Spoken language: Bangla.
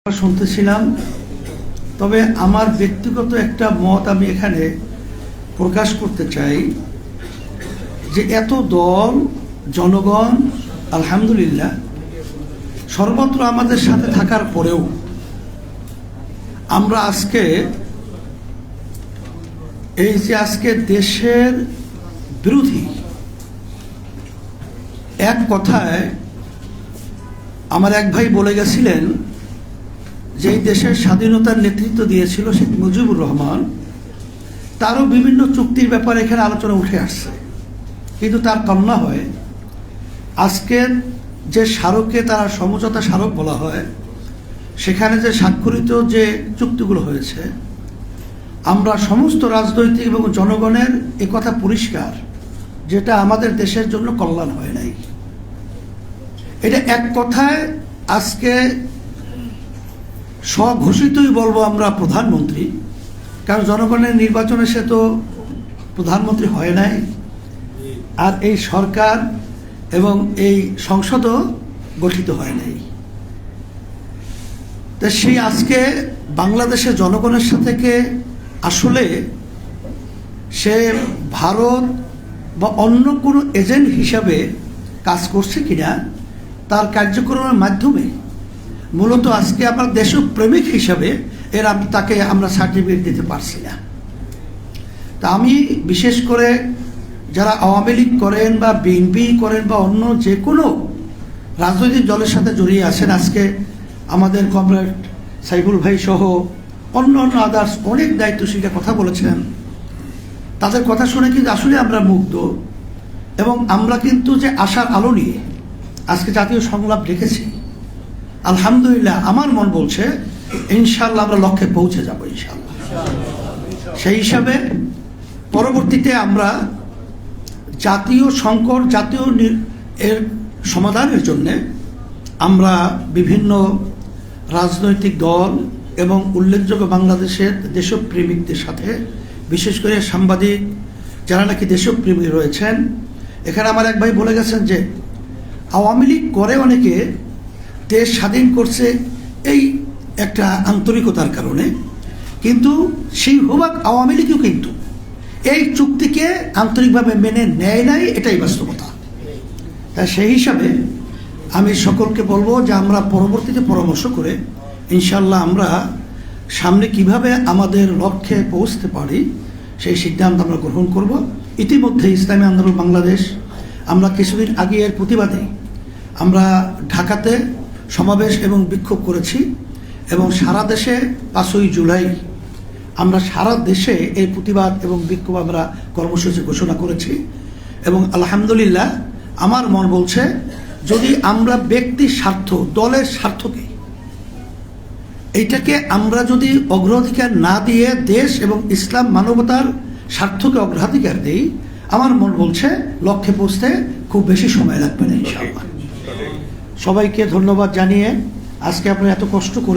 শুনতেছিলাম, তবে আমার ব্যক্তিগত একটা মত আমি এখানে প্রকাশ করতে চাই যে এত দল জনগণ আলহামদুলিল্লাহ সর্বত্র আমাদের সাথে থাকার পরেও আমরা আজকে এই যে আজকে দেশের বিরোধী এক কথায় আমার এক ভাই বলে গেছিলেন যে এই দেশের স্বাধীনতার নেতৃত্ব দিয়েছিল শেখ মুজিবুর রহমান, তারও বিভিন্ন চুক্তির ব্যাপারে এখানে আলোচনা উঠে আসছে, কিন্তু তার কন্যা হয় আজকের যে স্মারকে তারা সমঝোতা স্মারক বলা হয়, সেখানে যে স্বাক্ষরিত যে চুক্তিগুলো হয়েছে, আমরা সমস্ত রাজনৈতিক এবং জনগণের একথা পরিষ্কার যেটা আমাদের দেশের জন্য কল্যাণ হয় নাই। এটা এক কথায় আজকে স্বঘোষিতই বলবো আমরা প্রধানমন্ত্রী, কারণ জনগণের নির্বাচনে সে তো প্রধানমন্ত্রী হয় নাই, আর এই সরকার এবং এই সংসদও গঠিত হয় নাই। তা সেই আজকে বাংলাদেশের জনগণের সাথে আসলে সে ভারত বা অন্য কোনো এজেন্ট হিসাবে কাজ করছে কিনা, তার কার্যক্রমের মাধ্যমে মূলত আজকে আমরা দেশপ্রেমিক হিসাবে তাকে আমরা সার্টিফিকেট দিতে পারছি না। তা আমি বিশেষ করে যারা আওয়ামী লীগ করেন বা বিএনপি করেন বা অন্য যে কোনো রাজনৈতিক দলের সাথে জড়িয়ে আছেন, আজকে আমাদের কমরেড সাইফুল ভাই সহ অন্য আদার্স অনেক দায়িত্বশীলরা কথা বলেছেন, তাদের কথা শুনে কিন্তু আসলে আমরা মুগ্ধ, এবং আমরা কিন্তু যে আশার আলো নিয়ে আজকে জাতীয় সংলাপ রেখেছি, আলহামদুলিল্লাহ আমার মন বলছে ইনশাআল্লাহ আমরা লক্ষ্যে পৌঁছে যাব ইনশাআল্লাহ। সেই হিসাবে পরবর্তীতে আমরা জাতীয় সংকট এর সমাধানের জন্য আমরা বিভিন্ন রাজনৈতিক দল এবং উল্লেখযোগ্য বাংলাদেশের দেশপ্রেমিকদের সাথে, বিশেষ করে সাংবাদিক যারা নাকি দেশপ্রেমী রয়েছেন, এখানে আমার এক ভাই বলে গেছেন যে আওয়ামী লীগ করে অনেকে দেশ স্বাধীন করছে এই একটা আন্তরিকতার কারণে, কিন্তু সেই হোক আওয়ামী লীগও কিন্তু এই চুক্তিকে আন্তরিকভাবে মেনে নেয় নাই, এটাই বাস্তবতা। তাই সেই হিসাবে আমি সকলকে বলবো যে আমরা পরবর্তীতে পরামর্শ করে ইনশাল্লাহ আমরা সামনে কিভাবে আমাদের লক্ষ্যে পৌঁছতে পারি সেই সিদ্ধান্ত আমরা গ্রহণ করব। ইতিমধ্যে ইসলামী আন্দোলন বাংলাদেশ আমরা কিছুদিন আগে এর প্রতিবাদে আমরা ঢাকাতে সমাবেশ এবং বিক্ষোভ করেছি, এবং সারা দেশে 5ই জুলাই আমরা সারা দেশে এই প্রতিবাদ এবং বিক্ষোভ আমরা কর্মসূচি ঘোষণা করেছি। এবং আলহামদুলিল্লাহ আমার মন বলছে যদি আমরা ব্যক্তির স্বার্থ, দলের স্বার্থকে এইটাকে আমরা যদি অগ্রাধিকার না দিয়ে দেশ এবং ইসলাম মানবতার স্বার্থকে অগ্রাধিকার দিই, আমার মন বলছে লক্ষ্যে পৌঁছতে খুব বেশি সময় লাগবে না ইনশাআল্লাহ। সবাইকে ধন্যবাদ জানিয়ে আজকে আপনারা এত কষ্ট করে